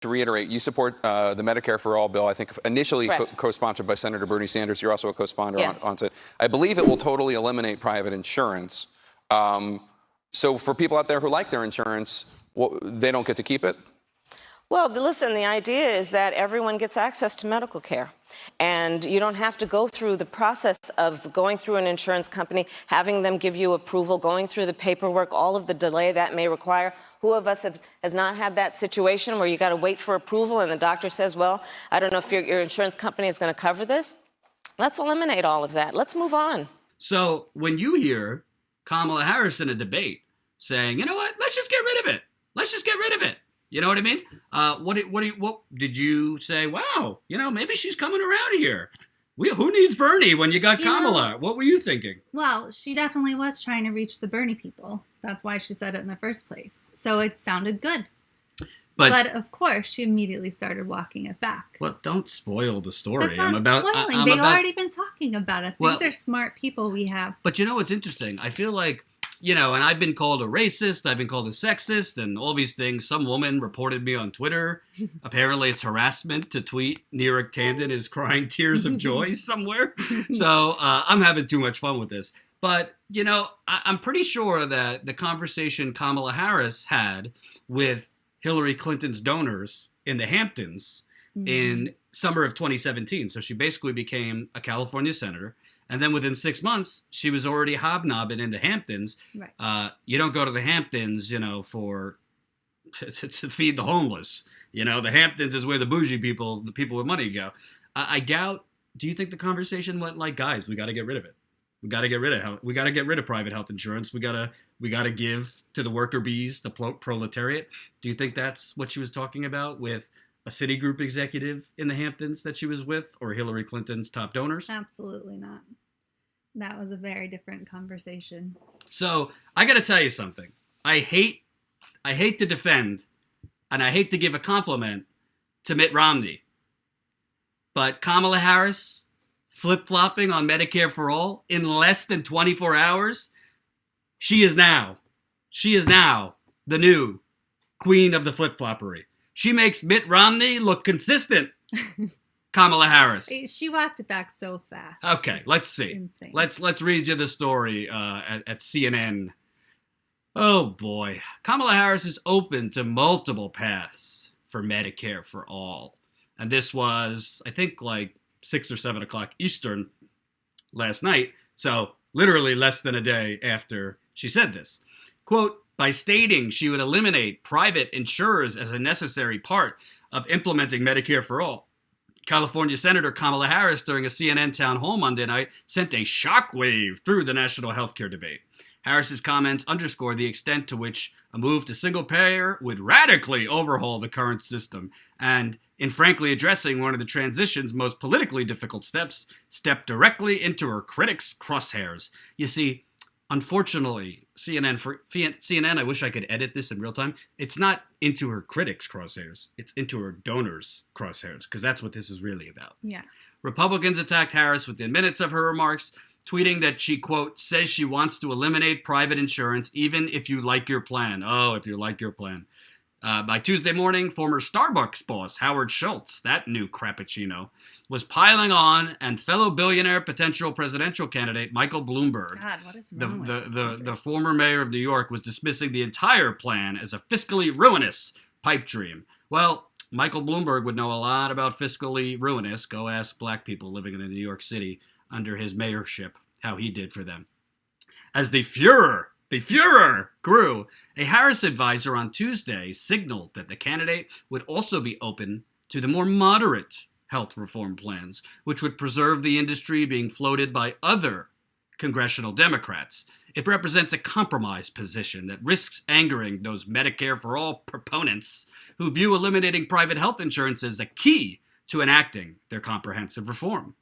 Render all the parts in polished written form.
to reiterate, you support the Medicare For All bill, I think initially co-sponsored by Senator Bernie Sanders. You're also a co-sponsor on it. I believe it will totally eliminate private insurance. So for people out there who like their insurance, they don't get to keep it? Well, listen, the idea is that everyone gets access to medical care. And you don't have to go through the process of going through an insurance company, having them give you approval, going through the paperwork, all of the delay that may require. Who of us has not had that situation where you got to wait for approval and the doctor says, well, I don't know if your insurance company is going to cover this? Let's eliminate all of that. Let's move on. So when you hear Kamala Harris in a debate saying, you know what, let's just get rid of it. Let's just get rid of it. You know what I mean? What did you say? Wow, maybe she's coming around here. Who needs Bernie when you got Kamala? What were you thinking? Well, she definitely was trying to reach the Bernie people. That's why she said it in the first place. So it sounded good. But of course, she immediately started walking it back. Well, don't spoil the story. That's not spoiling. They've already been talking about it. These are smart people we have. But you know what's interesting? I feel like, and I've been called a racist, I've been called a sexist, and all these things. Some woman reported me on Twitter. Apparently it's harassment to tweet Neeraj Tanden is crying tears of joy somewhere. So I'm having too much fun with this. But, I'm pretty sure that the conversation Kamala Harris had with Hillary Clinton's donors in the Hamptons in summer of 2017. So she basically became a California senator. And then within 6 months, she was already hobnobbing in the Hamptons. Right. You don't go to the Hamptons, to feed the homeless. The Hamptons is where the bougie people, the people with money go. I doubt. Do you think the conversation went like, guys, we got to get rid of it. We got to get rid of private health insurance. We gotta give to the worker bees, the proletariat. Do you think that's what she was talking about with a Citigroup executive in the Hamptons that she was with, or Hillary Clinton's top donors? Absolutely not. That was a very different conversation. So I got to tell you something. I hate to defend, and I hate to give a compliment to Mitt Romney, but Kamala Harris flip-flopping on Medicare for All in less than 24 hours, she is now the new queen of the flip-floppery. She makes Mitt Romney look consistent. Kamala Harris. She walked it back so fast. Okay, let's see. Insane. Let's read you the story at CNN. Oh boy, Kamala Harris is open to multiple paths for Medicare for All, and this was, I think, like 6 or 7 o'clock Eastern last night. So literally less than a day after she said this. Quote, by stating she would eliminate private insurers as a necessary part of implementing Medicare for All, California Senator Kamala Harris, during a CNN town hall Monday night, sent a shockwave through the national healthcare debate. Harris's comments underscore the extent to which a move to single payer would radically overhaul the current system, and in frankly addressing one of the transition's most politically difficult steps, stepped directly into her critics' crosshairs. You see, unfortunately, CNN, I wish I could edit this in real time. It's not into her critics' crosshairs. It's into her donors' crosshairs, because that's what this is really about. Yeah. Republicans attacked Harris within minutes of her remarks, tweeting that she, quote, says she wants to eliminate private insurance even if you like your plan. Oh, if you like your plan. By Tuesday morning, former Starbucks boss Howard Schultz, that new crappuccino, was piling on, and fellow billionaire potential presidential candidate Michael Bloomberg, God, what is wrong with the former mayor of New York, was dismissing the entire plan as a fiscally ruinous pipe dream. Well, Michael Bloomberg would know a lot about fiscally ruinous. Go ask black people living in New York City under his mayorship how he did for them. As the furor grew, a Harris advisor on Tuesday signaled that the candidate would also be open to the more moderate health reform plans, which would preserve the industry being floated by other congressional Democrats. It represents a compromise position that risks angering those Medicare for All proponents who view eliminating private health insurance as a key to enacting their comprehensive reform.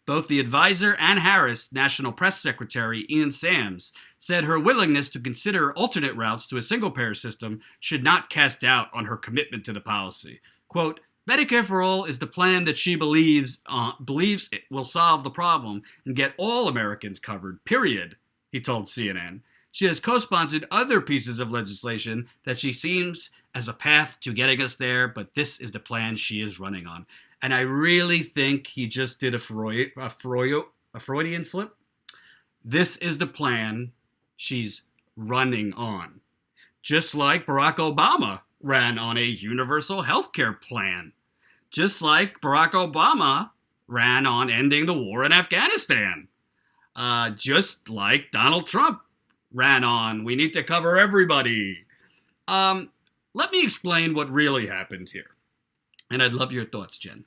Both the advisor and Harris National Press Secretary Ian Sams said her willingness to consider alternate routes to a single-payer system should not cast doubt on her commitment to the policy. Quote, Medicare for All is the plan that she believes it will solve the problem and get all Americans covered, period, he told CNN. She has co-sponsored other pieces of legislation that she sees as a path to getting us there, but this is the plan she is running on. And I really think he just did a Freudian slip. This is the plan she's running on. Just like Barack Obama ran on a universal health care plan. Just like Barack Obama ran on ending the war in Afghanistan. Just like Donald Trump ran on, we need to cover everybody. Let me explain what really happened here. And I'd love your thoughts, Jen.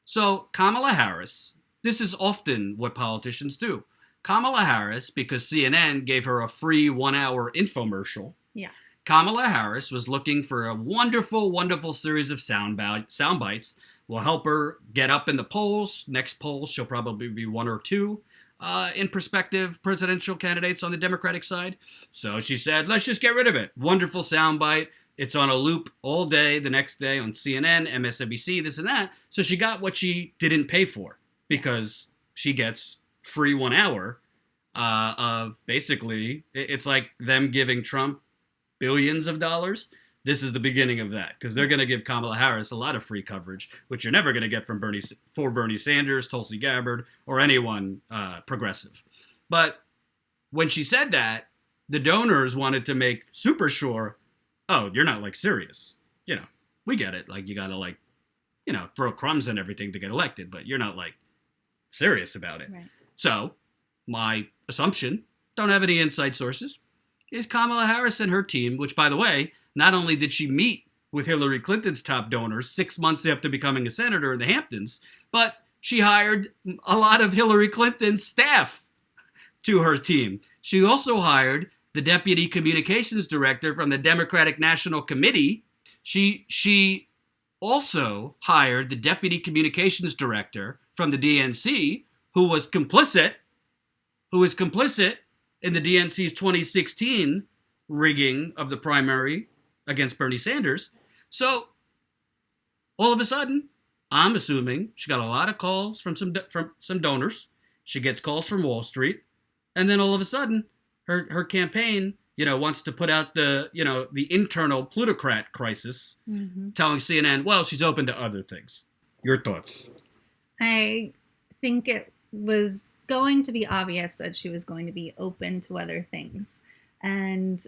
So Kamala Harris, this is often what politicians do. Kamala Harris, because CNN gave her a free 1-hour infomercial. Yeah. Kamala Harris was looking for a wonderful, wonderful series of sound bites. Will help her get up in the polls. Next polls, she'll probably be 1 or 2 in prospective presidential candidates on the Democratic side. So she said, let's just get rid of it. Wonderful soundbite. It's on a loop all day, the next day on CNN, MSNBC, this and that. So she got what she didn't pay for because she gets free 1 hour of basically, it's like them giving Trump billions of dollars. This is the beginning of that because they're going to give Kamala Harris a lot of free coverage, which you're never going to get from Bernie Sanders, Tulsi Gabbard, or anyone progressive. But when she said that, the donors wanted to make super sure, oh, you're not like serious. You know, we get it. Like you got to like, you know, throw crumbs and everything to get elected, but you're not like serious about it. Right. So my assumption, don't have any inside sources, is Kamala Harris and her team, which, by the way, not only did she meet with Hillary Clinton's top donors 6 months after becoming a senator in the Hamptons, but she hired a lot of Hillary Clinton's staff to her team. She also hired the deputy communications director from the Democratic National Committee. She also hired the deputy communications director from the DNC, who was complicit in the DNC's 2016 rigging of the primary against Bernie Sanders. So all of a sudden, I'm assuming she got a lot of calls from some donors. She gets calls from Wall Street. And then all of a sudden, her campaign, wants to put out the internal plutocrat crisis, telling CNN, well, she's open to other things. Your thoughts? I think it was going to be obvious that she was going to be open to other things. And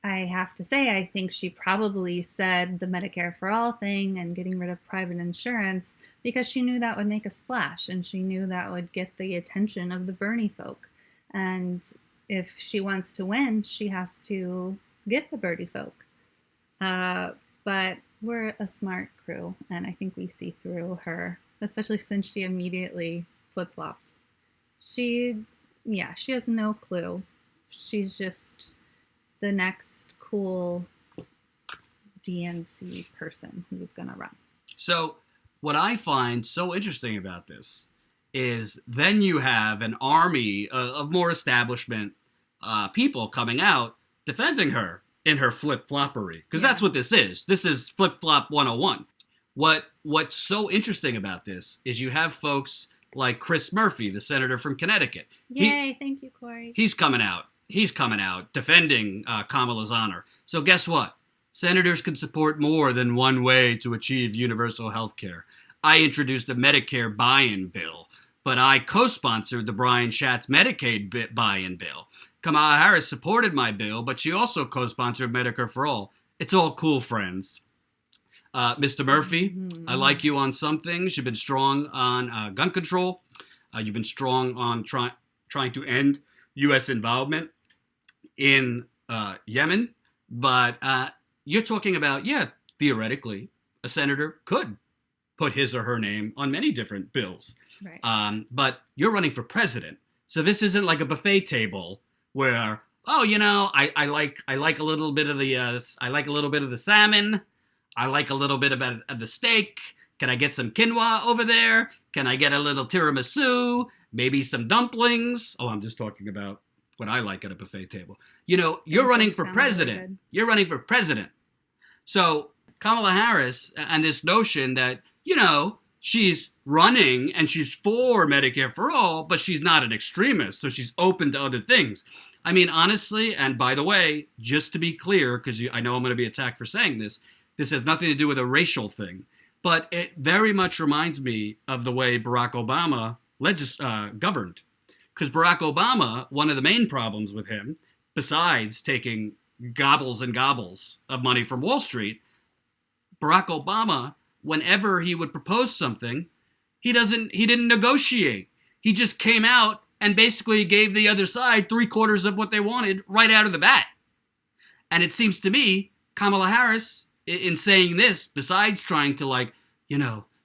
I have to say, I think she probably said the Medicare For All thing and getting rid of private insurance because she knew that would make a splash and she knew that would get the attention of the Bernie folk. And if she wants to win, she has to get the Bernie folk. But we're a smart crew, and I think we see through her, especially since she immediately flip-flopped. She has no clue. She's just the next cool DNC person who's going to run. So what I find so interesting about this is then you have an army of more establishment people coming out defending her in her flip-floppery. Because that's what this is. This is flip-flop 101. What's so interesting about this is you have folks like Chris Murphy, the senator from Connecticut. Yay, thank you, Corey. He's coming out defending Kamala's honor. So guess what? Senators can support more than one way to achieve universal health care. I introduced a Medicare buy-in bill, but I co-sponsored the Brian Schatz Medicaid buy-in bill. Kamala Harris supported my bill, but she also co-sponsored Medicare For All. It's all cool, friends. Mr. Murphy, I like you on some things. You've been strong on gun control. You've been strong on trying to end U.S. involvement in Yemen. But you're talking about, theoretically, a senator could put his or her name on many different bills. Right. But you're running for president. So this isn't like a buffet table where, I like a little bit of the salmon. I like a little bit of the steak. Can I get some quinoa over there? Can I get a little tiramisu? Maybe some dumplings? Oh, I'm just talking about what I like at a buffet table. You're running for president. You're running for president. So Kamala Harris and this notion that, she's running and she's for Medicare for All, but she's not an extremist, so she's open to other things. I mean, honestly, and by the way, just to be clear, because I know I'm going to be attacked for saying this, this has nothing to do with a racial thing, but it very much reminds me of the way Barack Obama governed. Because Barack Obama, one of the main problems with him, besides taking gobbles and gobbles of money from Wall Street, Barack Obama, whenever he would propose something, he didn't negotiate. He just came out and basically gave the other side 3/4 of what they wanted right out of the bat. And it seems to me, Kamala Harris, in saying this, besides trying to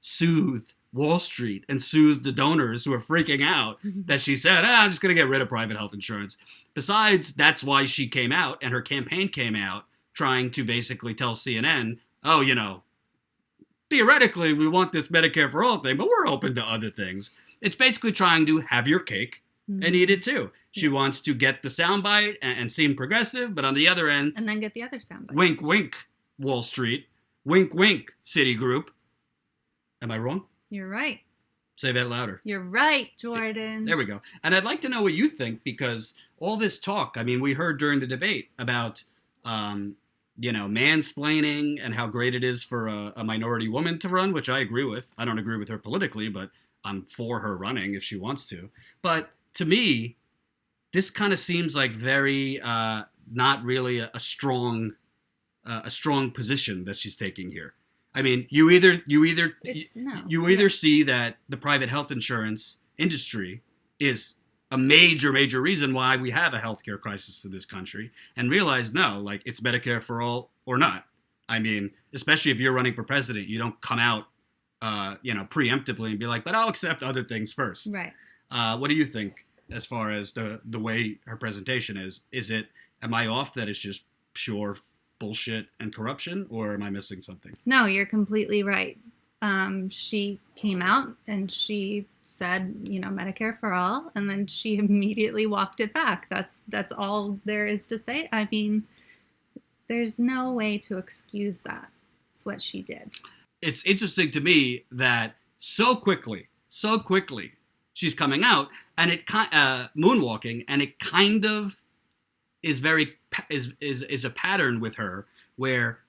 soothe Wall Street and soothe the donors who are freaking out that she said, I'm just going to get rid of private health insurance. Besides, that's why she came out and her campaign came out trying to basically tell CNN, theoretically, we want this Medicare for All thing, but we're open to other things. It's basically trying to have your cake and eat it too. She wants to get the soundbite and seem progressive, but on the other end... And then get the other soundbite. Wink, wink, Wall Street. Wink, wink, Citigroup. Am I wrong? You're right. Say that louder. You're right, Jordan. There we go. And I'd like to know what you think, because all this talk, I mean, we heard during the debate about, mansplaining and how great it is for a minority woman to run, which I agree with. I don't agree with her politically, but I'm for her running if she wants to. But to me, this kind of seems like very not really a strong position that she's taking here. I mean, you either see that the private health insurance industry is a major reason why we have a healthcare crisis in this country, and realize it's Medicare for all or not. I mean, especially if you're running for president, you don't come out preemptively and be like, but I'll accept other things first. Right. What do you think as far as the way her presentation is? Am I off that it's just pure bullshit and corruption, or am I missing something? No, you're completely right. She came out and she said, Medicare for all, and then she immediately walked it back. That's all there is to say. I mean, there's no way to excuse that. It's what she did. It's interesting to me that so quickly she's coming out and it moonwalking, and it kind of is a pattern with her, where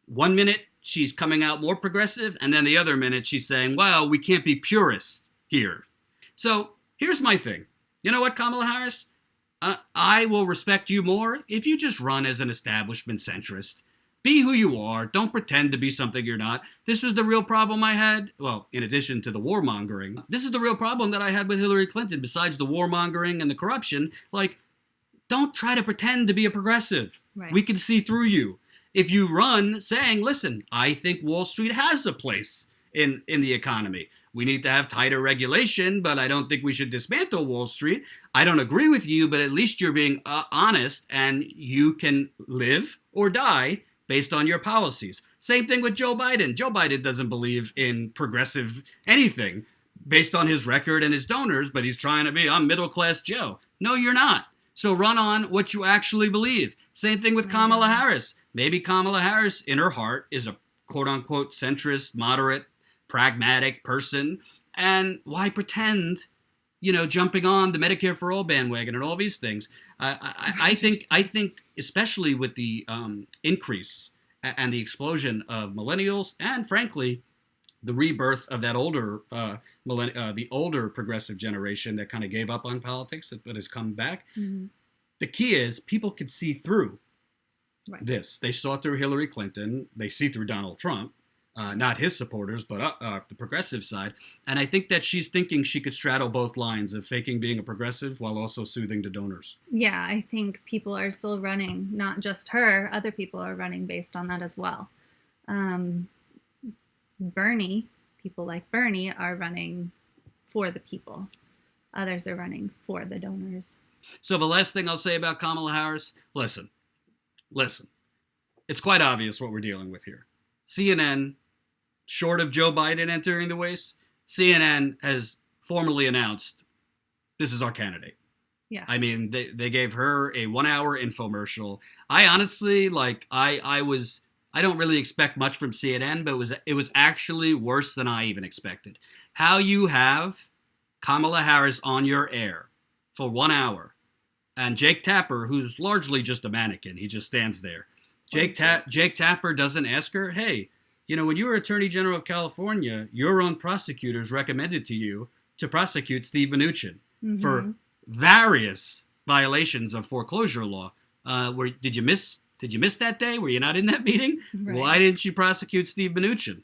1 minute she's coming out more progressive, and then the other minute she's saying, well, we can't be purists here. So here's my thing. You know what, Kamala Harris? I will respect you more if you just run as an establishment centrist. Be who you are. Don't pretend to be something you're not. This was the real problem I had. Well, in addition to the warmongering, this is the real problem that I had with Hillary Clinton, besides the warmongering and the corruption. Don't try to pretend to be a progressive. Right. We can see through you. If you run saying, listen, I think Wall Street has a place in the economy. We need to have tighter regulation, but I don't think we should dismantle Wall Street. I don't agree with you, but at least you're being honest, and you can live or die based on your policies. Same thing with Joe Biden. Joe Biden doesn't believe in progressive anything based on his record and his donors, but he's trying to be, I'm middle-class Joe. No, you're not. So run on what you actually believe. Same thing with Kamala Harris. Maybe Kamala Harris, in her heart, is a quote-unquote centrist, moderate, pragmatic person. And why pretend, jumping on the Medicare for All bandwagon and all these things? I think, especially with the increase and the explosion of millennials, and frankly, the rebirth of that the older progressive generation that kind of gave up on politics but has come back. Mm-hmm. The key is people could see through this. They saw through Hillary Clinton. They see through Donald Trump, not his supporters, but the progressive side. And I think that she's thinking she could straddle both lines of faking being a progressive while also soothing the donors. Yeah, I think people are still running, not just her, other people are running based on that as well. People like Bernie are running for the people. Others are running for the donors. So the last thing I'll say about Kamala Harris, listen. It's quite obvious what we're dealing with here. CNN, short of Joe Biden entering the race, CNN has formally announced, this is our candidate. Yes. I mean, they gave her a 1-hour infomercial. I honestly, I don't really expect much from CNN, but it was actually worse than I even expected. How you have Kamala Harris on your air for 1 hour And Jake Tapper, who's largely just a mannequin, he just stands there. Jake Tapper doesn't ask her, hey, when you were Attorney General of California, your own prosecutors recommended to you to prosecute Steve Mnuchin for various violations of foreclosure law. Did you miss that day? Were you not in that meeting? Right. Why didn't you prosecute Steve Mnuchin?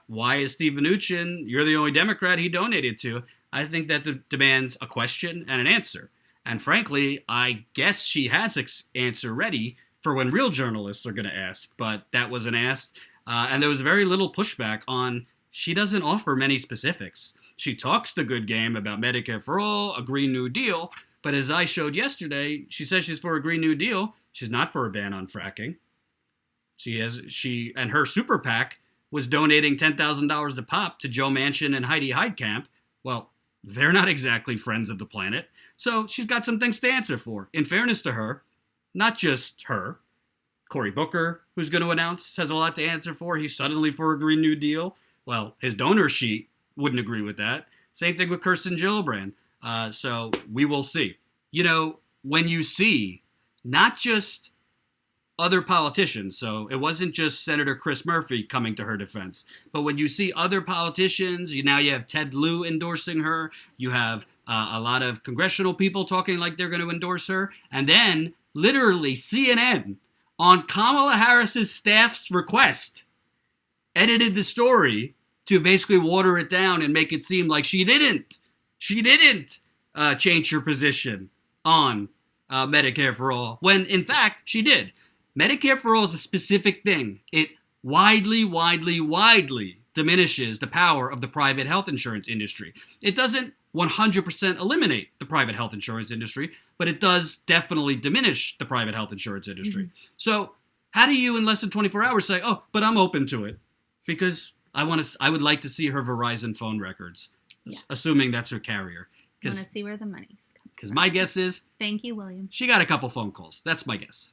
Why is Steve Mnuchin, you're the only Democrat he donated to? I think that demands a question and an answer. And frankly, I guess she has an answer ready for when real journalists are going to ask, but that wasn't asked. And there was very little pushback on, she doesn't offer many specifics. She talks the good game about Medicare for All, a Green New Deal, but as I showed yesterday, she says she's for a Green New Deal. She's not for a ban on fracking. She and her super PAC was donating $10,000 a pop to Joe Manchin and Heidi Heitkamp. Well, they're not exactly friends of the planet. So she's got some things to answer for. In fairness to her, not just her, Cory Booker, who's going to announce, has a lot to answer for. He's suddenly for a Green New Deal. Well, his donor sheet wouldn't agree with that. Same thing with Kirsten Gillibrand. So we will see. When you see not just other politicians, so it wasn't just Senator Chris Murphy coming to her defense, but when you see other politicians, now you have Ted Lieu endorsing her, you have a lot of congressional people talking like they're going to endorse her, and then literally CNN, on Kamala Harris's staff's request, edited the story to basically water it down and make it seem like she didn't change her position on Medicare for All, when in fact she did. Medicare for All is a specific thing. It widely diminishes the power of the private health insurance industry. It doesn't 100% eliminate the private health insurance industry, but it does definitely diminish the private health insurance industry. Mm-hmm. So how do you in less than 24 hours say, oh, but I'm open to it? Because I would like to see her Verizon phone records, assuming that's her carrier. I want to see where the money's coming from. Because my guess is... Thank you, William. She got a couple phone calls. That's my guess.